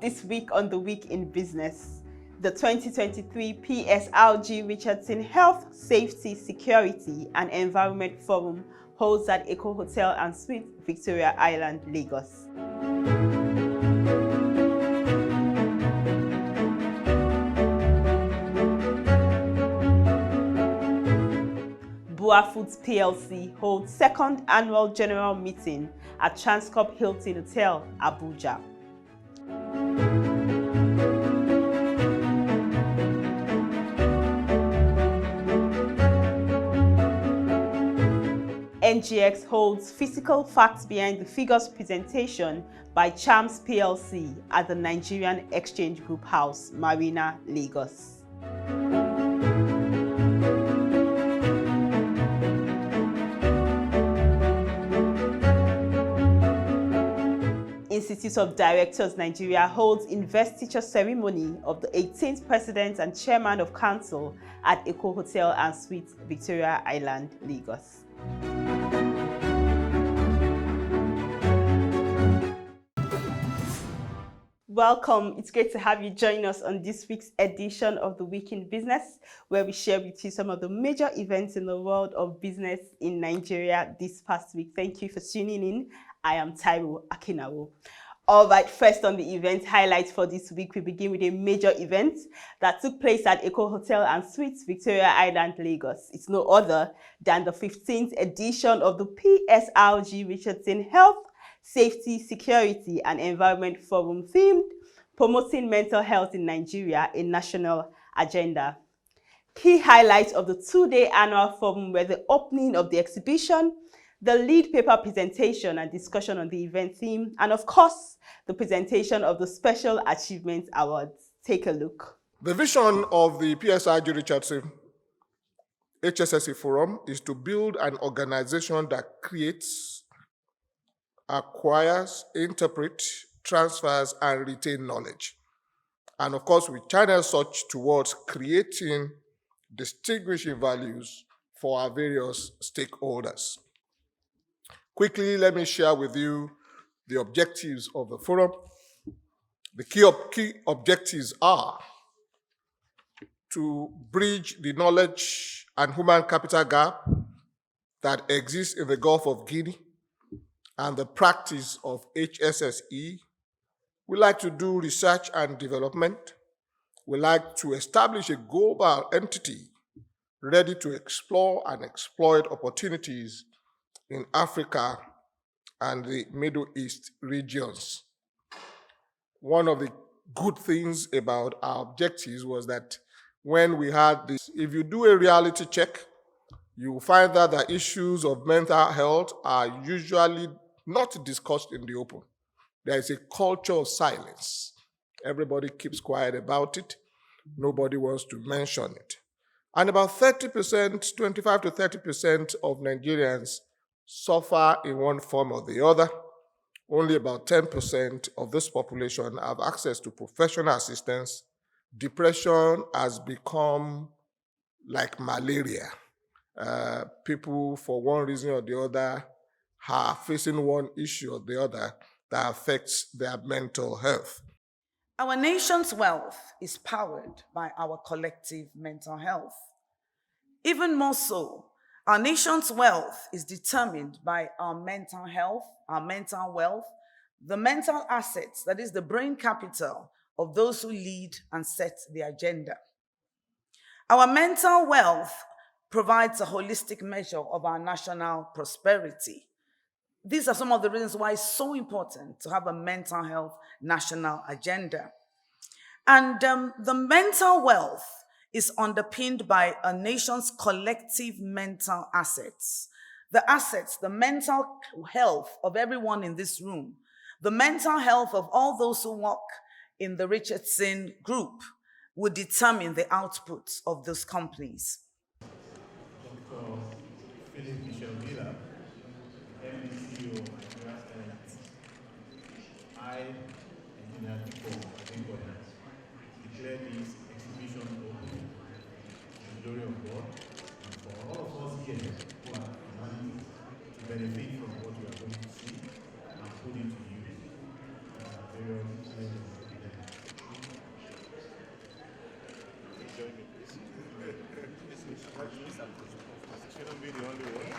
this week on The Week in Business. The 2023 PSRG-Richardson Health, Safety, Security and Environment Forum holds at Eco Hotel and Suites, Victoria Island, Lagos. Bua Foods PLC holds second annual general meeting at Transcorp Hilton Hotel, Abuja. NGX holds physical facts behind the figures presentation by Chams PLC at the Nigerian Exchange Group House, Marina, Lagos. Institute of Directors Nigeria holds Investiture ceremony of the 18th President and Chairman of Council at Eco Hotel and Suites, Victoria Island, Lagos. Welcome. It's great to have you join us on this week's edition of The Week in Business, where we share with you some of the major events in the world of business in Nigeria this past week. Thank you for tuning in. I am Taiwo Akinawo. All right, first on the event highlights for this week, we begin with a major event that took place at Eco Hotel and Suites, Victoria Island, Lagos. It's no other than the 15th edition of the PSRG-Richardson Health, Safety, Security and Environment Forum themed Promoting Mental Health in Nigeria, a National Agenda. Key highlights of the two-day annual forum were the opening of the exhibition, the lead paper presentation and discussion on the event theme, and of course, the presentation of the Special Achievement Awards. Take a look. The vision of the PSRG-Richardson HSSE Forum is to build an organization that creates, acquires, interprets, transfers, and retains knowledge. And of course, we channel such towards creating distinguishing values for our various stakeholders. Quickly, let me share with you the objectives of the forum. The key objectives are to bridge the knowledge and human capital gap that exists in the Gulf of Guinea and the practice of HSSE. We like to do research and development. We like to establish a global entity ready to explore and exploit opportunities in Africa and the Middle East regions. One of the good things about our objectives was that when we had this, if you do a reality check, you will find that the issues of mental health are usually not discussed in the open. There is a culture of silence. Everybody keeps quiet about it. Nobody wants to mention it. And about 30%, 25 to 30% of Nigerians suffer in one form or the other. Only about 10% of this population have access to professional assistance. Depression has become like malaria. People, for one reason or the other, are facing one issue or the other that affects their mental health. Our nation's wealth is powered by our collective mental health. Even more so, our nation's wealth is determined by our mental health, our mental wealth, the mental assets, that is the brain capital of those who lead and set the agenda. Our mental wealth provides a holistic measure of our national prosperity. These are some of the reasons why it's so important to have a mental health national agenda. And the mental wealth is underpinned by a nation's collective mental assets. The mental health of everyone in this room, the mental health of all those who work in the Richardson Group would determine the output of those companies. Declare this exhibition open to the glory of God and for all of us here who are wanting to benefit from what we are going to see and put into use various join me, please. Shouldn't be the only one.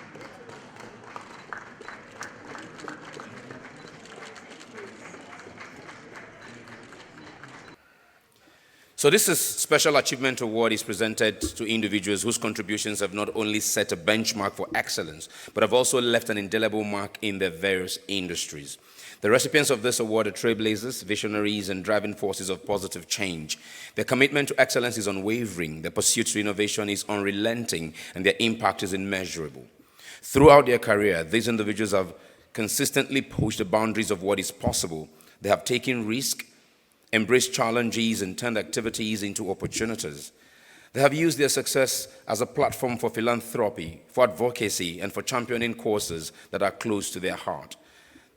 So this is Special Achievement Award is presented to individuals whose contributions have not only set a benchmark for excellence, but have also left an indelible mark in their various industries. The recipients of this award are trailblazers, visionaries, and driving forces of positive change. Their commitment to excellence is unwavering, their pursuit to innovation is unrelenting, and their impact is immeasurable. Throughout their career, these individuals have consistently pushed the boundaries of what is possible. They have taken risks, embraced challenges, and turned activities into opportunities. They have used their success as a platform for philanthropy, for advocacy, and for championing causes that are close to their heart.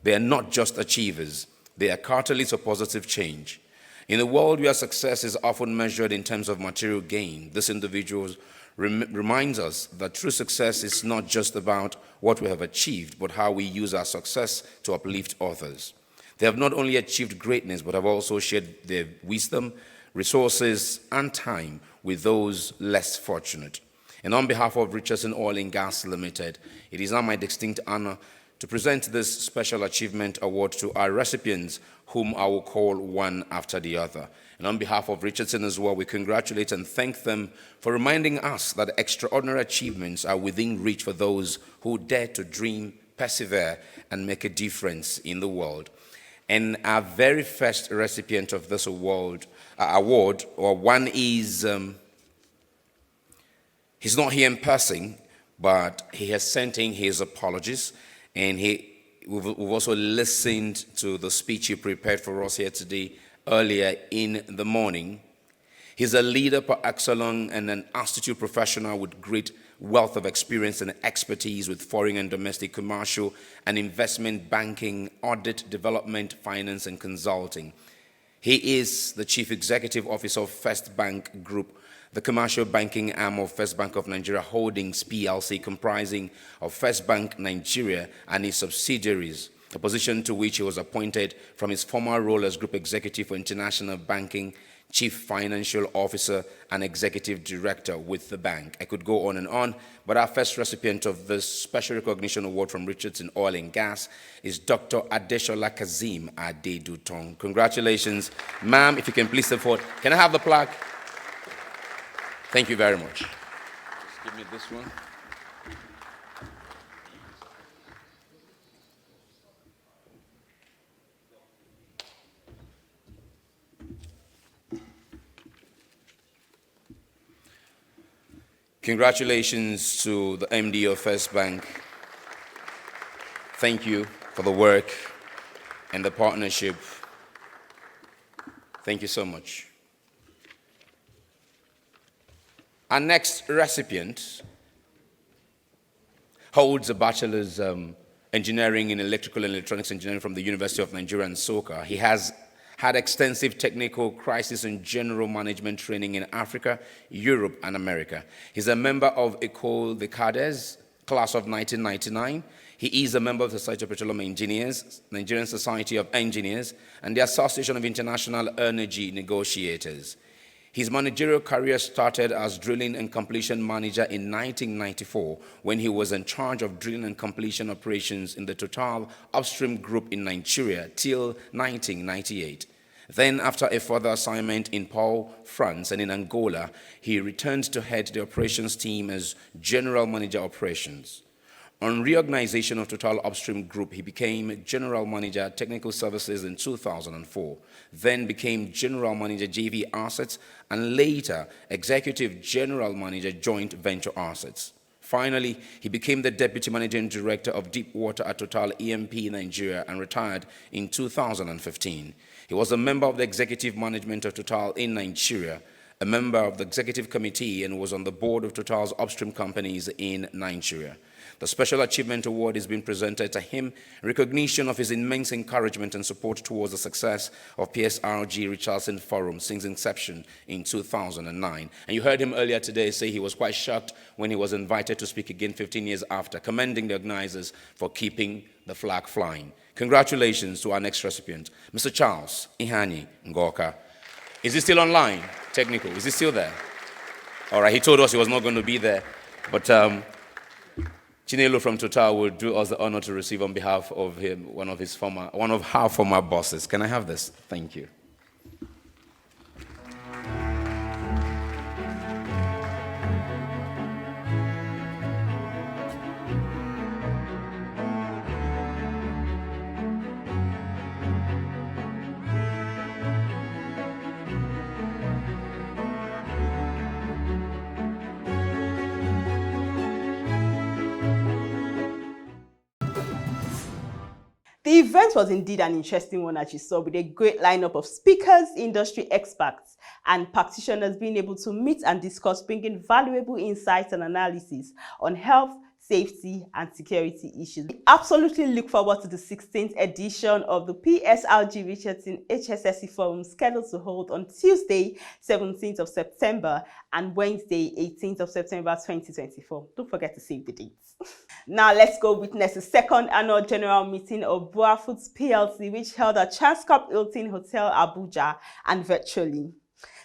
They are not just achievers, they are catalysts of positive change. In a world where success is often measured in terms of material gain, this individual reminds us that true success is not just about what we have achieved, but how we use our success to uplift others. They have not only achieved greatness, but have also shared their wisdom, resources, and time with those less fortunate. And on behalf of Richardson Oil and Gas Limited, it is now my distinct honor to present this Special Achievement Award to our recipients, whom I will call one after the other. And on behalf of Richardson as well, we congratulate and thank them for reminding us that extraordinary achievements are within reach for those who dare to dream, persevere, and make a difference in the world. And our very first recipient of this award, one is, he's not here in person, but he has sent in his apologies, and we've also listened to the speech he prepared for us here today, earlier in the morning. He's a leader par excellence and an astute professional with great wealth of experience and expertise with foreign and domestic commercial and investment banking, audit, development, finance, and consulting. He is the Chief Executive Officer of First Bank Group, the commercial banking arm of First Bank of Nigeria Holdings PLC, comprising of First Bank Nigeria and its subsidiaries, a position to which he was appointed from his former role as Group Executive for International Banking, Chief Financial Officer, and Executive Director with the bank. I could go on, but our first recipient of this Special Recognition Award from Richardson Oil and Gas is Dr. Adeshola Kazeem Adedutong. Congratulations, ma'am. If you can please step forward. Can I have the plaque? Thank you very much. Just give me this one. Congratulations to the MD of First Bank. Thank you for the work and the partnership. Thank you so much. Our next recipient holds a bachelor's engineering in electrical and electronics engineering from the University of Nigeria, Nsukka. He has had extensive technical crisis and general management training in Africa, Europe, and America. He's a member of École des Cadres, class of 1999. He is a member of the Society of Petroleum Engineers, Nigerian Society of Engineers, and the Association of International Energy Negotiators. His managerial career started as drilling and completion manager in 1994 when he was in charge of drilling and completion operations in the Total Upstream Group in Nigeria till 1998. Then, after a further assignment in Pau, France, and in Angola, he returned to head the operations team as General Manager Operations. On reorganization of Total Upstream Group, he became General Manager Technical Services in 2004, then became General Manager JV Assets, and later Executive General Manager Joint Venture Assets. Finally, he became the Deputy Managing Director of Deep Water at Total E&P Nigeria and retired in 2015. He was a member of the Executive Management of Total in Nigeria, a member of the Executive Committee, and was on the board of Total's upstream companies in Nigeria. The Special Achievement Award is being presented to him in recognition of his immense encouragement and support towards the success of PSRG-Richardson Forum since inception in 2009. And you heard him earlier today say he was quite shocked when he was invited to speak again 15 years after, commending the organizers for keeping the flag flying. Congratulations to our next recipient, Mr. Charles Ihani Ngoka. Is he still online? Technical. Is he still there? All right, he told us he was not going to be there, but Chinelo from Total will do us the honor to receive on behalf of him one of our former bosses. Can I have this? Thank you. The event was indeed an interesting one, as you saw, with a great lineup of speakers, industry experts, and practitioners being able to meet and discuss, bringing valuable insights and analysis on health, safety, and security issues. We absolutely look forward to the 16th edition of the PSRG-Richardson HSSE Forum, scheduled to hold on Tuesday, 17th of September and Wednesday, 18th of September 2024. Don't forget to save the dates. Now let's go witness the second annual general meeting of Boa Foods PLC, which held at Chams Hilton Hotel, Abuja, and virtually.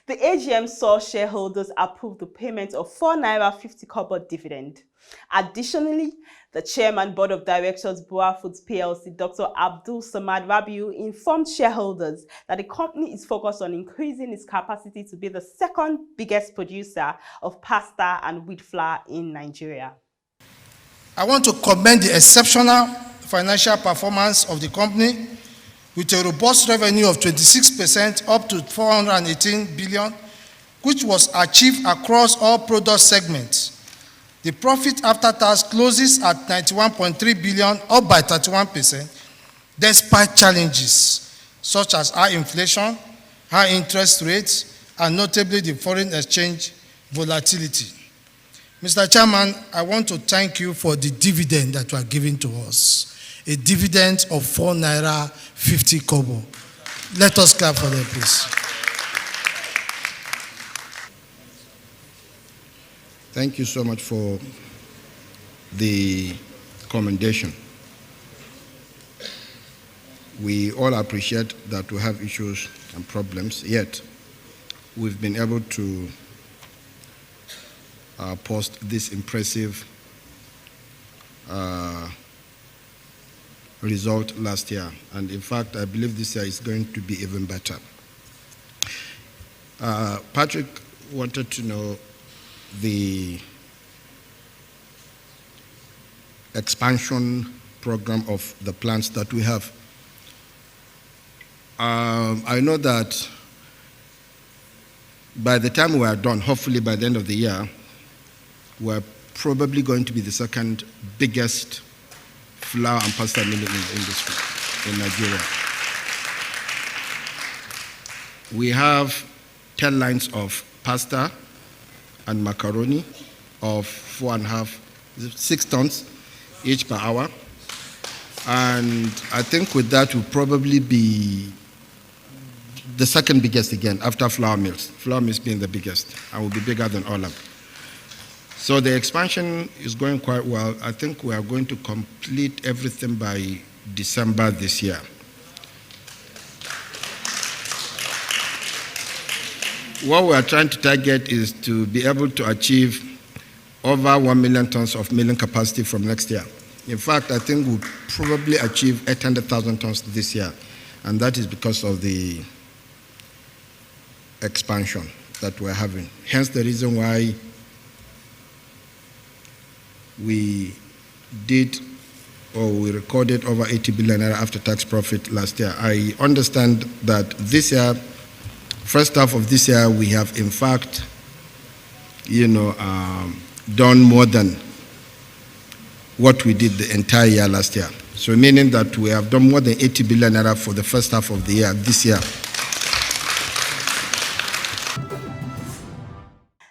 The AGM saw shareholders approve the payment of ₦4.50 dividend. Additionally, the Chairman Board of Directors Boa Foods PLC, Dr. Abdul Samad Rabiu, informed shareholders that the company is focused on increasing its capacity to be the second biggest producer of pasta and wheat flour in Nigeria. I want to commend the exceptional financial performance of the company with a robust revenue of 26% up to 418 billion, which was achieved across all product segments. The profit after tax closes at 91.3 billion, up by 31%, despite challenges such as high inflation, high interest rates, and notably the foreign exchange volatility. Mr. Chairman, I want to thank you for the dividend that you are giving to us, a dividend of ₦4.50. Let us clap for them, please. Thank you so much for the commendation. We all appreciate that we have issues and problems, yet we've been able to post this impressive result last year. And in fact, I believe this year is going to be even better. Patrick wanted to know the expansion program of the plants that we have. I know that by the time we are done, hopefully by the end of the year, we're probably going to be the second biggest flour and pasta milling industry in Nigeria. We have 10 lines of pasta and macaroni of 6 tons each per hour. And I think with that we'll probably be the second biggest again after flour mills. Flour mills being the biggest and will be bigger than all of them. So the expansion is going quite well. I think we are going to complete everything by December this year. What we are trying to target is to be able to achieve over 1 million tons of milling capacity from next year. In fact, I think we'll probably achieve 800,000 tons this year, and that is because of the expansion that we're having. Hence the reason why we recorded over 80 billion after-tax profit last year. I understand that this year, first half of this year, we have in fact, done more than what we did the entire year last year. So meaning that we have done more than 80 billion naira for the first half of the year, this year.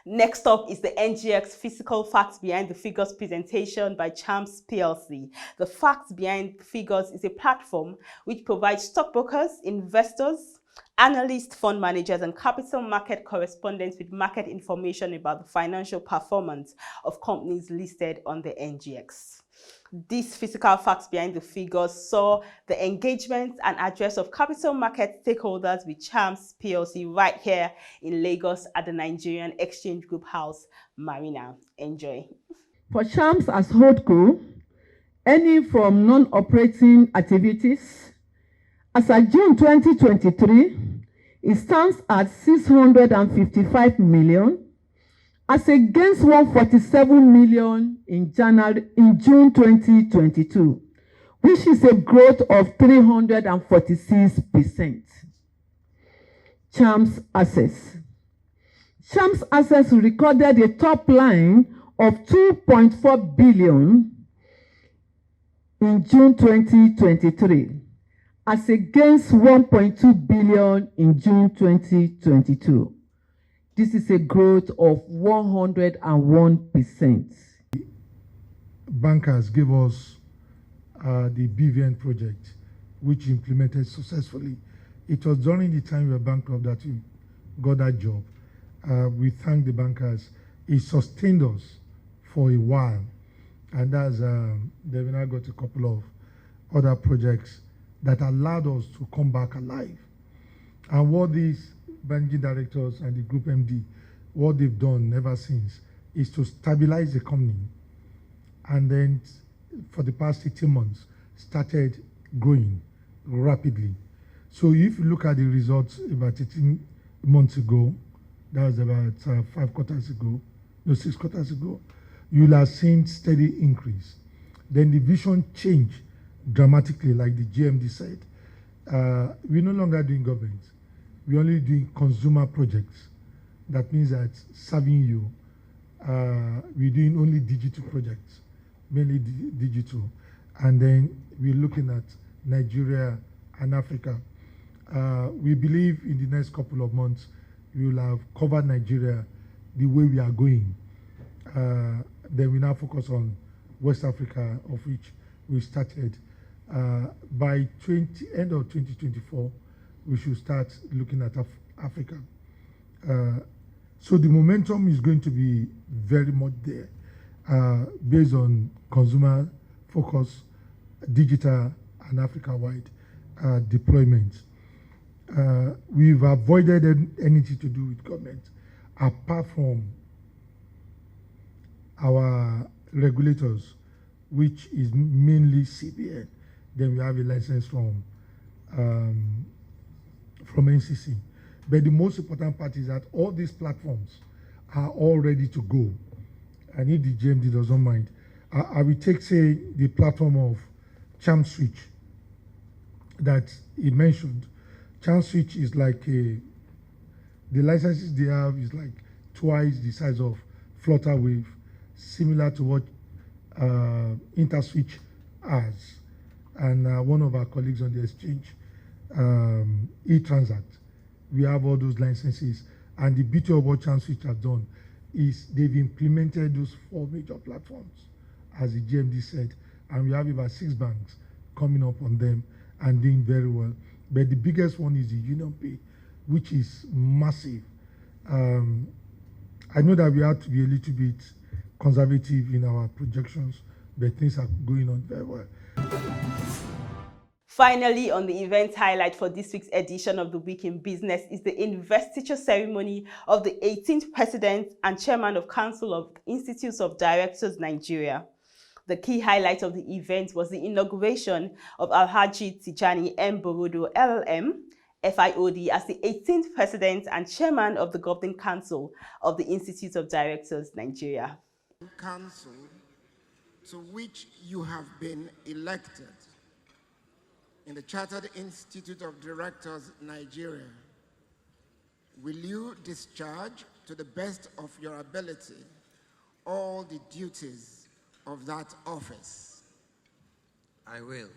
Next up is the NGX Physical Facts Behind the Figures presentation by Chams PLC. The Facts Behind Figures is a platform which provides stockbrokers, investors, analysts, fund managers, and capital market correspondents with market information about the financial performance of companies listed on the NGX. These physical facts behind the figures saw the engagement and address of capital market stakeholders with Chams PLC right here in Lagos at the Nigerian Exchange Group House, Marina. Enjoy. For Chams as holdco, earning from non-operating activities, as of June 2023, it stands at 655 million, as against 147 million in June 2022, which is a growth of 346%. Chams assets. Chams assets recorded a top line of 2.4 billion in June 2023, as against 1.2 billion in June 2022. This is a growth of 101%. Bankers gave us the BVN project, which implemented successfully. It was during the time we were bankrupt that we got that job. We thank the bankers. It sustained us for a while. And that's, they've now got a couple of other projects that allowed us to come back alive. And what these banking directors and the group MD, what they've done ever since is to stabilize the company. And then for the past 18 months, started growing rapidly. So if you look at the results about 18 months ago, that was about 6 quarters ago, you'll have seen steady increase. Then the vision changed dramatically, like the GMD said. We're no longer doing government. We're only doing consumer projects. That means that serving you, we're doing only digital projects, mainly digital. And then we're looking at Nigeria and Africa. We believe in the next couple of months, we will have covered Nigeria the way we are going. Then we now focus on West Africa, of which we started. By end of 2024, we should start looking at Africa. So the momentum is going to be very much there, based on consumer focus, digital and Africa-wide deployment. We've avoided anything to do with government, apart from our regulators, which is mainly CBN. Then we have a license from NCC. But the most important part is that all these platforms are all ready to go. And if the GMD doesn't mind, I will take, say, the platform of Chams Switch that he mentioned. Chams Switch is like the licenses they have is like twice the size of Flutterwave, similar to what InterSwitch has. And one of our colleagues on the exchange, eTransact, we have all those licenses. And the beauty of what Chams Switch has done is they've implemented those 4 major platforms, as the GMD said. And we have about 6 banks coming up on them and doing very well. But the biggest one is the UnionPay, which is massive. I know that we have to be a little bit conservative in our projections, but things are going on very well. Finally, on the event highlight for this week's edition of the Week in Business is the investiture ceremony of the 18th President and Chairman of Council of Institutes of Directors, Nigeria. The key highlight of the event was the inauguration of Alhaji Tijani M. Borodo, LLM, FIOD, as the 18th President and Chairman of the Governing Council of the Institute of Directors, Nigeria. Council to which you have been elected in the Chartered Institute of Directors, Nigeria, will you discharge to the best of your ability all the duties of that office? I will.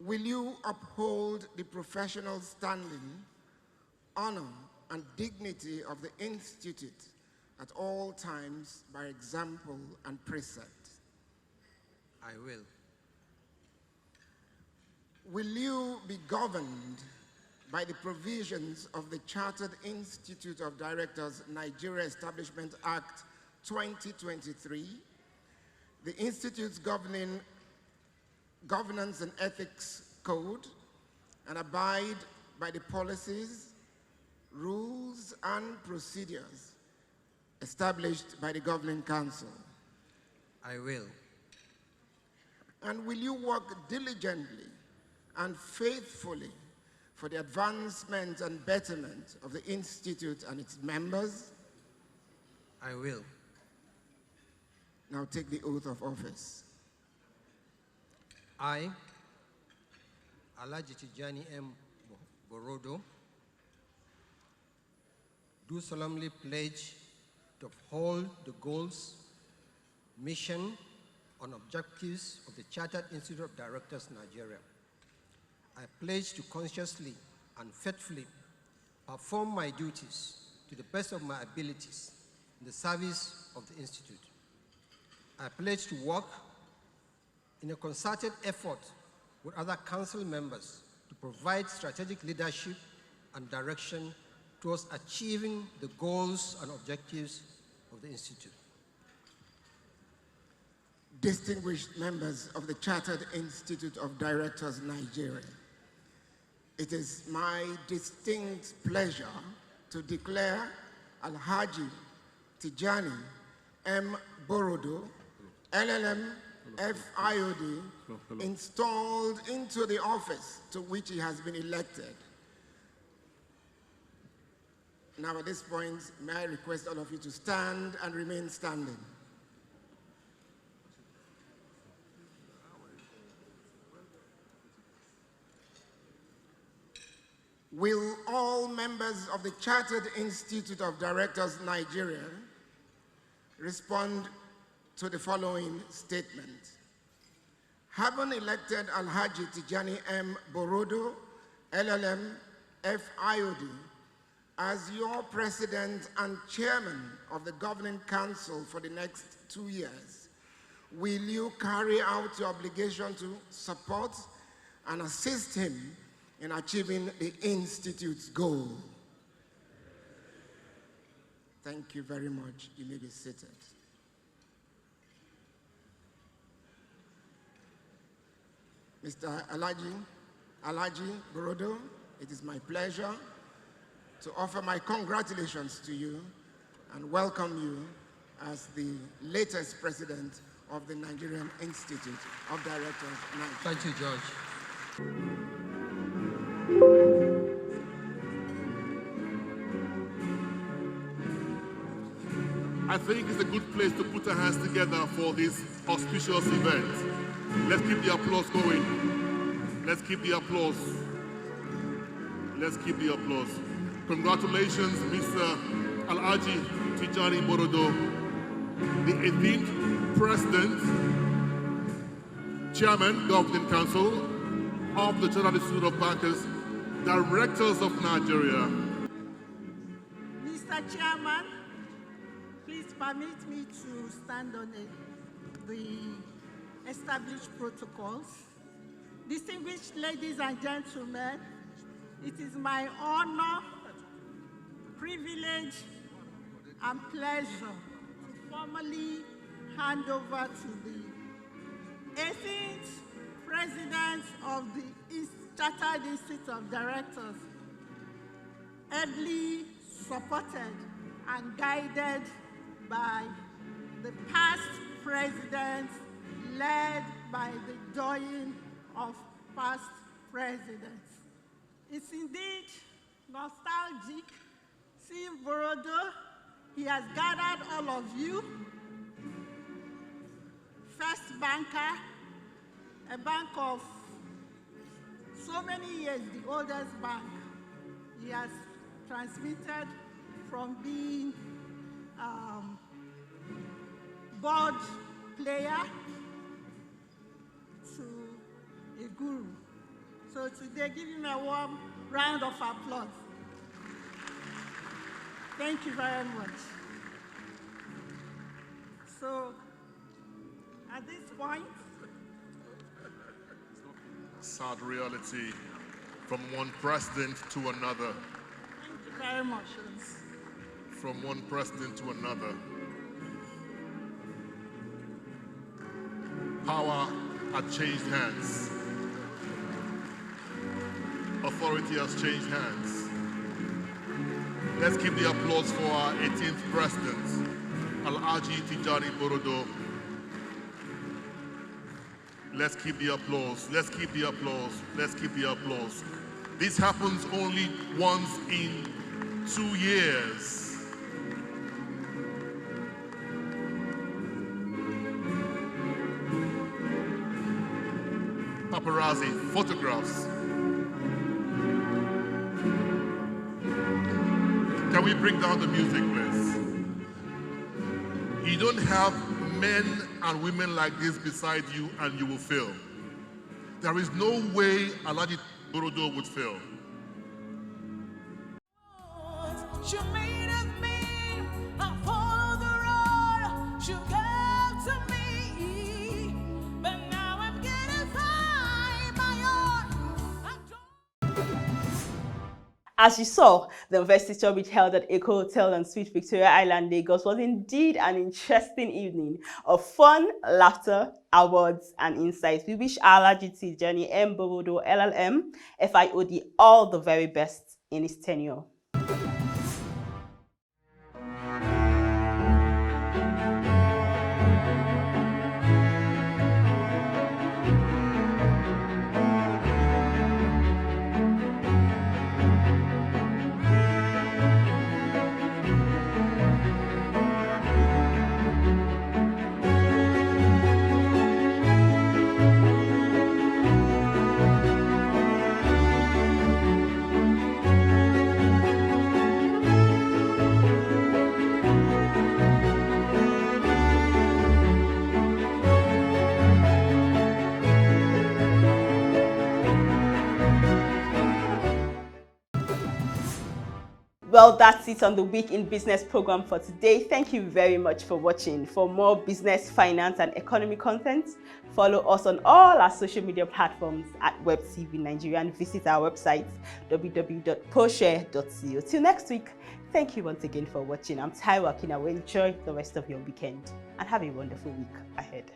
Will you uphold the professional standing, honor, and dignity of the Institute at all times by example and precept? I will. Will you be governed by the provisions of the Chartered Institute of Directors Nigeria Establishment Act 2023 the Institute's governance and ethics code, and abide by the policies, rules, and procedures established by the Governing Council? I will. And will you work diligently and faithfully for the advancement and betterment of the Institute and its members? I will. Now take the oath of office. I, Alhaji Tijani M. Borodo, do solemnly pledge to uphold the goals, mission, and objectives of the Chartered Institute of Directors, Nigeria. I pledge to consciously and faithfully perform my duties to the best of my abilities in the service of the Institute. I pledge to work in a concerted effort with other council members to provide strategic leadership and direction towards achieving the goals and objectives of the Institute. Distinguished members of the Chartered Institute of Directors, Nigeria, it is my distinct pleasure to declare Alhaji Tijani M. Borodo, LLM, FIOD, installed into the office to which he has been elected. Now at this point, may I request all of you to stand and remain standing. Will all members of the Chartered Institute of Directors, Nigeria, respond to the following statement? Having elected Alhaji Tijani M. Borodo, LLM, FIOD, as your president and chairman of the Governing Council for the next 2 years, will you carry out your obligation to support and assist him in achieving the Institute's goal? Thank you very much. You may be seated. Mr. Alhaji Borodo, it is my pleasure to offer my congratulations to you and welcome you as the latest president of the Nigerian Institute of Directors. Thank you, George. I think it's a good place to put our hands together for this auspicious event. Let's keep the applause going. Let's keep the applause. Let's keep the applause. Congratulations, Mr. Alhaji Tijani Borodo, the 18th President, Chairman, Governing Council of the Chartered Institute of Bankers, Directors of Nigeria. Mr. Chairman, please permit me to stand on the established protocols. Distinguished ladies and gentlemen, it is my honor, privilege, and pleasure to formally hand over to the 18th President of the Chartered Institute of Directors, ably supported and guided by the past presidents, led by the doyen of past presidents. It's indeed nostalgic seeing Borodo. He has gathered all of you. First banker, a bank of so many years, the oldest bank. He has transmitted from being board player to a guru. So today, give him a warm round of applause. Thank you very much. So, at this point, Sad reality from one president to another. thank you very much. From one president to another. Power had changed hands. Authority has changed hands. Let's keep the applause for our 18th president, Alhaji Tijani Borodo. Let's keep the applause. Let's keep the applause. Let's keep the applause. This happens only once in 2 years. Paparazzi, photographs. Can we bring down the music, please? You don't have men and women like this beside you and you will fail. There is no way Alhaji Borodo would fail. She made us mean, I follow the road, she gave to me, but now I'm getting find my own. As you saw, the Investiture which held at Eco Hotel and Suite Victoria Island, Lagos was indeed an interesting evening of fun, laughter, awards and insights. We wish Alhaji Tijani M. Borodo, LLM, FIOD all the very best in his tenure. Well, that's it on the Week in Business program for today. Thank you very much for watching. For more business, finance, and economy content, follow us on all our social media platforms at WebTVNigeria and visit our website, www.poshare.co. Till next week, thank you once again for watching. I'm Taiwo Akina. Enjoy the rest of your weekend and have a wonderful week ahead.